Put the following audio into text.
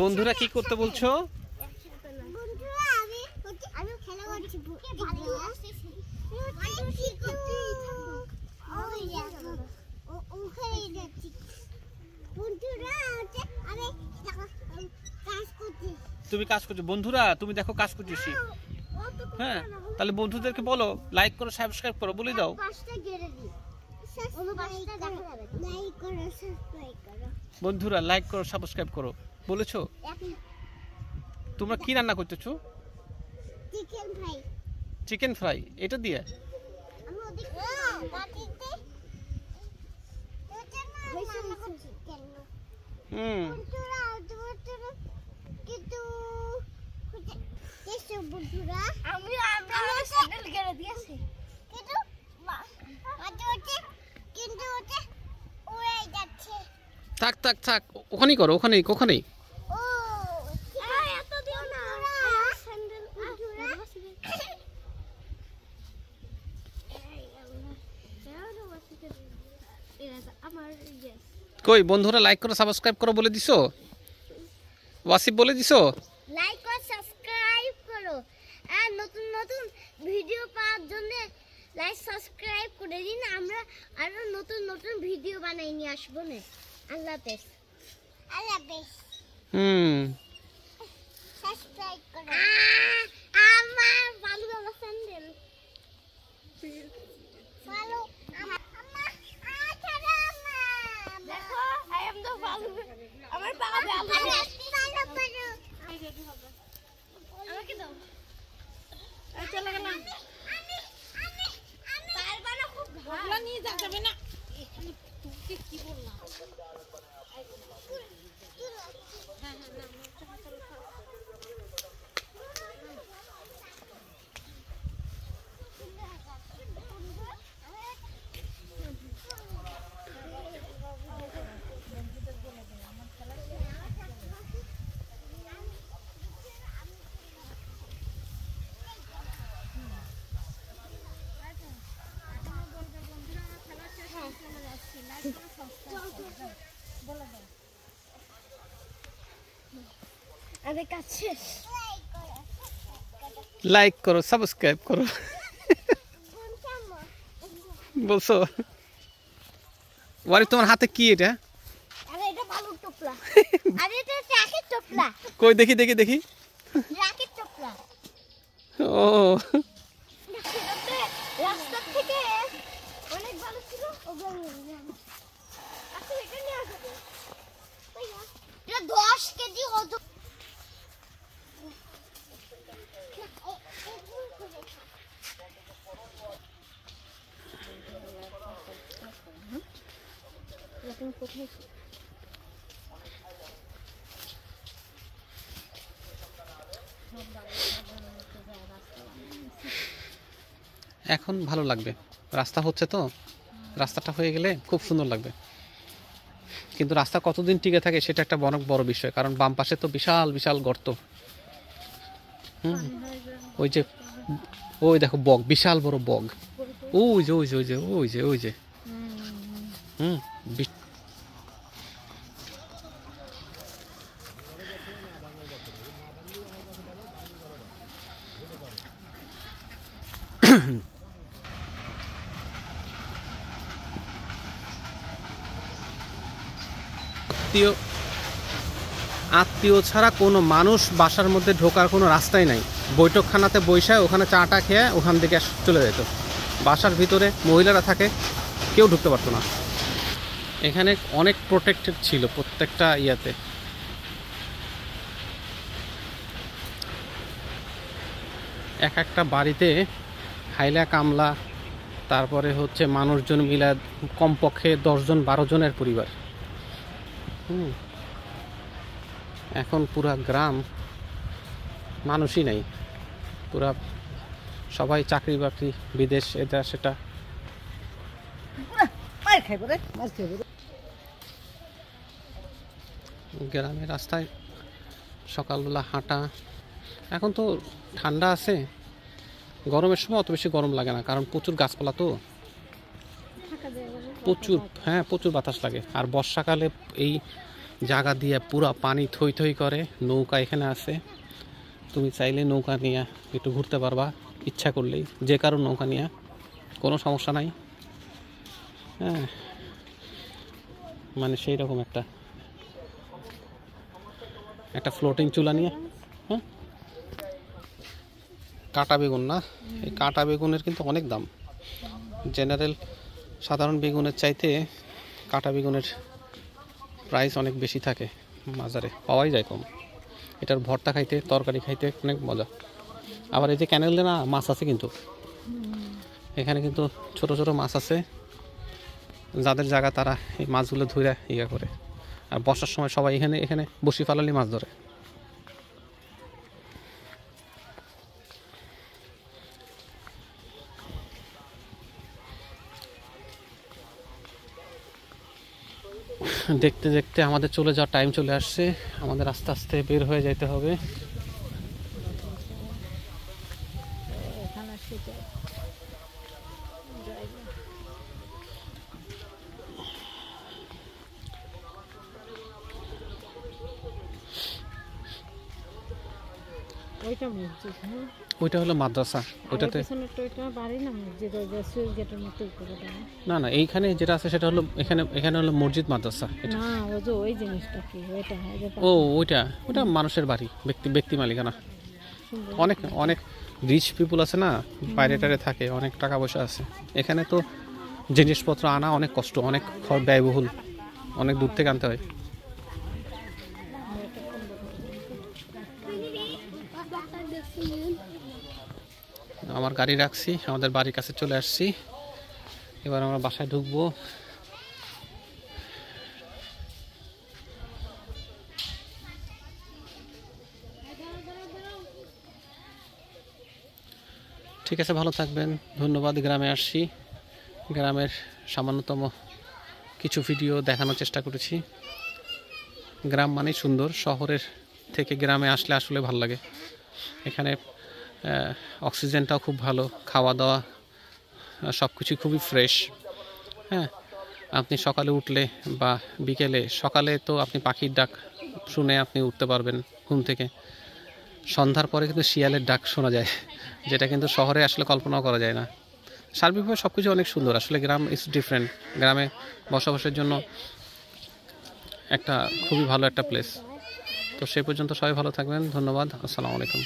বন্ধুরা কি করতে বলছো? তুমি কাজ করছো বন্ধুরা, তুমি দেখো কাজ করতেছি। হ্যাঁ, তাহলে বন্ধুদেরকে বলো লাইক করো, সাবস্ক্রাইব করো, বলে দাও। বন্ধুরা লাইক করো, সাবস্ক্রাইব করো বলেছো। তোমরা কি রান্না করতেছো? Chicken fry. এটা দিয়ে থাক থাক থাক, ওখানেই করো, ওখানেই ওখানেই। কই বন্ধুরা লাইক করো, সাবস্ক্রাইব করো বলে দিছো? ওয়াসিফ বলে দিছো? লাইক করো, সাবস্ক্রাইব করো, আর নতুন নতুন ভিডিও পাওয়ার জন্য লাইক সাবস্ক্রাইব করে দিন। আমরা আরো নতুন নতুন ভিডিও বানাই নিয়ে আসবো না। আল্লাহ হাফেজ। আল্লাহ হাফেজ। সাবস্ক্রাইব করো। আমার ভালো ভালো স্যান্ডেল ভালো। দেখো আই এম দ্য ভালো। আমার বাবা ভালো। আমাকে দাও। চলে গেলাম। তারবানা খুব ভালো নিয়ে যাবে না। এখানে তুই কি বললা? হ্যাঁ হ্যাঁ না লাইক করো, সাবস্ক্রাইব করো বলছো। ওয়ারি তোমার হাতে কি এটা? আরে এটা বালুর টোপলা। আরে এটা রাকেট টোপলা। কই দেখি দেখি দেখি। রাকেট টোপলা। ও রাস্তা থেকে অনেক ভালো ছিল। ওগুলো নিয়ে আচ্ছা এটা নিয়ে আসবে। এটা 10 কেজি ওজন। এখন ভালো লাগবে, রাস্তা হচ্ছে তো, রাস্তাটা হয়ে গেলে খুব সুন্দর লাগবে। কিন্তু রাস্তা কতদিন টিকে থাকে সেটা একটা বড় বিষয়, কারণ বাম পাশে তো বিশাল বিশাল গর্ত। ওই যে ওই দেখো বগ, বিশাল বড় বগ। ওই যে ওই যে ওই যে ওই যে ওই যে আত্মীয় ছাড়া কোনো মানুষ বাসার মধ্যে ঢোকার কোনো রাস্তাই নাই। বৈঠকখানাতে বৈশায় ওখানে চাটা খেয়ে ওখান থেকে চলে যেত। বাসার ভিতরে মহিলারা থাকে, কেউ ঢুকতে পারতো না। এখানে অনেক প্রোটেক্টেড ছিল প্রত্যেকটা ইয়াতে। এক একটা বাড়িতে হাইলা কামলা, তারপরে হচ্ছে মানুষজন মিলা কমপক্ষে 10 জন 12 জনের পরিবার। এখন পুরা গ্রাম মানুষই নাই, পুরা সবাই চাকরি বাকরি, বিদেশ, এটা সেটা। গ্রামের রাস্তায় সকালবেলা হাঁটা। এখন তো ঠান্ডা আছে, গরমের সময় অত বেশি গরম লাগে না, কারণ প্রচুর গাছপালা তো, প্রচুর, হ্যাঁ প্রচুর বাতাস লাগে। আর বর্ষাকালে এই জায়গা দিয়ে পুরো পানি থই থই করে। নৌকা এখানে আছে, তুমি চাইলে নৌকা নিয়ে একটু ঘুরতে পারবা ইচ্ছা করলেই, যে কারো নৌকা নিয়ে কোনো সমস্যা নাই। হ্যাঁ, মানে সেই রকম একটা ফ্লোটিং চুলা নিয়ে। হ্যাঁ, কাঁটা বেগুন না, এই কাঁটা বেগুনের কিন্তু অনেক দাম। জেনারেল সাধারণ বেগুনের চাইতে কাঁটা বেগুনের প্রাইস অনেক বেশি থাকে, বাজারে পাওয়াই যায় কম। এটার ভর্তা খাইতে, তরকারি খাইতে অনেক মজা। আবার এই যে ক্যানেলে না মাছ আছে, কিন্তু এখানে কিন্তু ছোট ছোট মাছ আছে, যাদের জায়গা তারা এই মাছগুলো ধরে ইয়া করে। আর বর্ষার সময় সবাই এখানে বসি ফালালি মাছ ধরে। দেখতে দেখতে আমাদের চলে যাওয়ার টাইম চলে আসছে, আমাদের আস্তে আস্তে বের হয়ে যেতে হবে। ওইটা মসজিদ, হ্যাঁ ওইটা হলো মাদ্রাসা, ওইটাতে ওইটা বাড়ি না মসজিদ, ওই যে সুইচ গেটের মতো উপরে দেয়। না এইখানে যেটা আছে সেটা হলো এখানে হলো মসজিদ মাদ্রাসা। এটা না ওই যে ওই জিনিসটা কি ওইটা, ওইটা মানুষের বাড়ি, ব্যক্তি মালিকানা। অনেক অনেক রিচ পিপুল আছে না, বাইরে টাইরে থাকে, অনেক টাকা পয়সা আছে। এখানে তো জিনিসপত্র আনা অনেক কষ্ট, অনেক ব্যয়বহুল, অনেক দূর থেকে আনতে হয়। আমার গাড়ি রাখছি, আমাদের বাড়ির কাছে চলে আসছি। এবার আমরা বাসায় ঢুকবো। ঠিক আছে, ভালো থাকবেন, ধন্যবাদ। গ্রামে আসছি, গ্রামের সামান্যতম কিছু ভিডিও দেখানোর চেষ্টা করেছি। গ্রাম মানে সুন্দর, শহরের থেকে গ্রামে আসলে আসলে ভালো লাগে। এখানে অক্সিজেনটাও খুব ভালো, খাওয়া দাওয়া সব কিছুই খুবই ফ্রেশ। হ্যাঁ, আপনি সকালে উঠলে বা বিকেলে, সকালে তো আপনি পাখির ডাক শুনে আপনি উঠতে পারবেন ঘুম থেকে। সন্ধ্যার পরে কিন্তু শিয়ালের ডাক শোনা যায়, যেটা কিন্তু শহরে আসলে কল্পনাও করা যায় না। সার্বিকভাবে সব কিছু অনেক সুন্দর। আসলে গ্রাম ইজ ডিফারেন্ট, গ্রামে বসবাসের জন্য একটা খুবই ভালো একটা প্লেস। তো সেই পর্যন্ত সবাই ভালো থাকবেন, ধন্যবাদ, আসসালামু আলাইকুম।